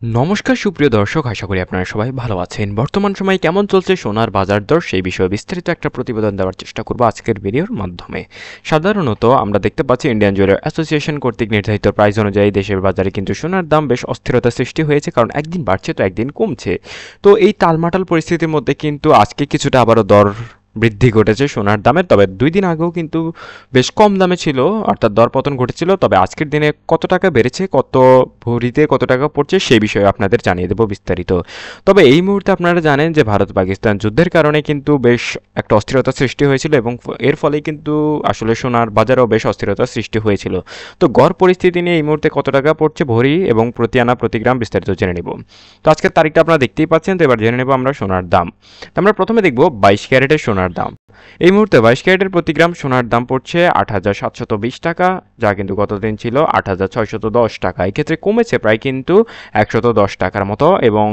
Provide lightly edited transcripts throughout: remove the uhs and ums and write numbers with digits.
নমস্কার সুপ্রিয় দর্শক, আশা করি আপনারা সবাই ভালো আছেন। বর্তমান সময়ে কেমন চলছে সোনার বাজার দর সেই বিষয়ে বিস্তারিত একটা প্রতিবেদন দেওয়ার চেষ্টা করব আজকের ভিডিওর মাধ্যমে। সাধারণত আমরা দেখতে পাচ্ছি ইন্ডিয়ান জুয়েলার অ্যাসোসিয়েশন কর্তৃক নির্ধারিত প্রাইস অনুযায়ী দেশের বাজারে কিন্তু সোনার দাম বেশ অস্থিরতা সৃষ্টি হয়েছে, কারণ একদিন বাড়ছে তো একদিন কমছে। তো এই টালমাটাল পরিস্থিতির মধ্যে কিন্তু আজকে কিছুটা আবারও দর বৃদ্ধি ঘটেছে সোনার দামের। তবে 2 দিন আগেও কিন্তু বেশ কম দামে ছিল, অর্থাৎ দরপতন ঘটেছিল। তবে আজকের দিনে কত টাকা বেড়েছে, কত ভরিতে কত টাকা পড়ছে সেই বিষয়ে আপনাদের জানিয়ে দেবো বিস্তারিত। তবে এই মুহূর্তে আপনারা জানেন যে ভারত পাকিস্তান যুদ্ধের কারণে কিন্তু বেশ একটা অস্থিরতা সৃষ্টি হয়েছিল, এবং এর ফলে কিন্তু আসলে সোনার বাজারেও বেশ অস্থিরতা সৃষ্টি হয়েছিল। তো গড় পরিস্থিতি নিয়ে এই মুহূর্তে কত টাকা পড়ছে ভরি এবং প্রতি আনা প্রতি গ্রাম বিস্তারিত জেনে নেব। তো আজকের তারিখটা আপনারা দেখতেই পাচ্ছেন। তো এবার জেনে নেব আমরা সোনার দাম। তো আমরা প্রথমে দেখব 22 ক্যারেটের সোনার দাম। এই মুহূর্তে 22 ক্যারেটের প্রতি গ্রাম সোনার দাম পড়ছে 8,720 টাকা, যা কিন্তু গতদিন ছিল 8,610 টাকা। এক্ষেত্রে কমেছে প্রায় কিন্তু 110 টাকার মতো, এবং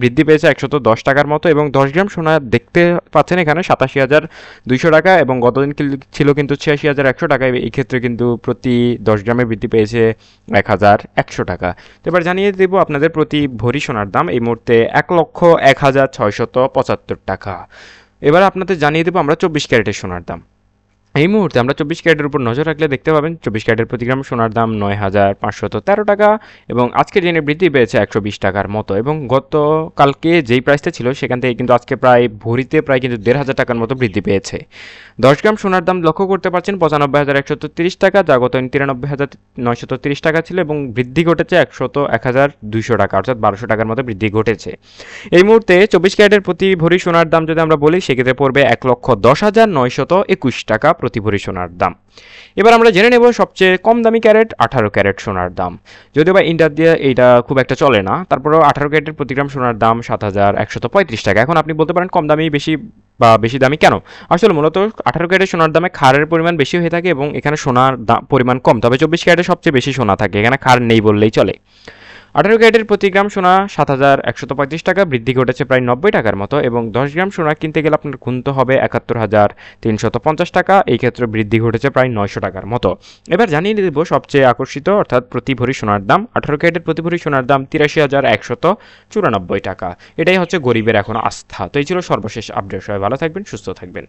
বৃদ্ধি পেয়েছে 110 টাকার মতো। এবং 10 গ্রাম সোনা দেখতে পাচ্ছেন এখানে 87,200 টাকা, এবং গতদিন ছিল কিন্তু 86,100 টাকা। এই ক্ষেত্রে কিন্তু প্রতি 10 গ্রামে বৃদ্ধি পেয়েছে 1,100 টাকা। তো এবার জানিয়ে দেবো আপনাদের প্রতি ভরি সোনার দাম এই মুহূর্তে 1,01,675 টাকা। এবার আপনাদের জানিয়ে দেবো আমরা 24 ক্যারেটের সোনার দাম। এই মুহূর্তে আমরা 24 ক্যারেটের উপর নজর রাখলে দেখতে পাবেন 24 ক্যারেটের প্রতি গ্রাম সোনার দাম 9,513 টাকা, এবং আজকের দিনে বৃদ্ধি পেয়েছে 120 টাকার মতো। এবং গতকালকে যেই প্রাইসটা ছিল সেখান থেকে কিন্তু আজকে প্রায় ভরিতে প্রায় কিন্তু 1,500 টাকার মতো বৃদ্ধি পেয়েছে। 10 গ্রাম সোনার দাম লক্ষ্য করতে পারছেন 95,130 টাকা, যা গত 93,930 টাকা ছিল, এবং বৃদ্ধি ঘটেছে 1,200 টাকা, অর্থাৎ 1,200 টাকার মতো বৃদ্ধি ঘটেছে। এই মুহূর্তে 24 ক্যারেটের প্রতি ভরি সোনার দাম যদি আমরা বলি সেক্ষেত্রে পড়বে 1,10,921 টাকা প্রতি ভরি সোনার দাম। এবার আমরা জেনে নেব সবচেয়ে কম দামি ক্যারেট 18 ক্যারেট সোনার দাম। যদিও বা ইন্ডিয়া দিয়ে এইটা খুব একটা চলে না, তারপরেও 18 ক্যারেটের প্রতি গ্রাম সোনার দাম 7,135 টাকা। এখন আপনি বলতে পারেন কম দামি বেশি বা বেশি দামি কেন? আসলে মূলত 18 ক্যারেটের সোনার দামে ক্ষারের পরিমাণ বেশি হয়ে থাকে, এবং এখানে সোনার পরিমাণ কম। তবে 24 ক্যারেটে সবচেয়ে বেশি সোনা থাকে, এখানে ক্ষার নেই বললেই চলে। 18 ক্যারেটের প্রতি গ্রাম সোনা 7,135 টাকা, বৃদ্ধি ঘটেছে প্রায় 90 টাকার মতো। এবং 10 গ্রাম সোনা কিনতে গেলে আপনার গুনতে হবে 71,350 টাকা, এই ক্ষেত্রে বৃদ্ধি ঘটেছে প্রায় 900 টাকার মতো। এবার জানিয়ে দেব সবচেয়ে আকর্ষিত অর্থাৎ প্রতি ভরি সোনার দাম। 18 ক্যারেটের প্রতি ভরি সোনার দাম 83,194 টাকা। এটাই হচ্ছে গরিবের এখন আস্থা। তো এই ছিল সর্বশেষ আপডেট। সবাই ভালো থাকবেন, সুস্থ থাকবেন।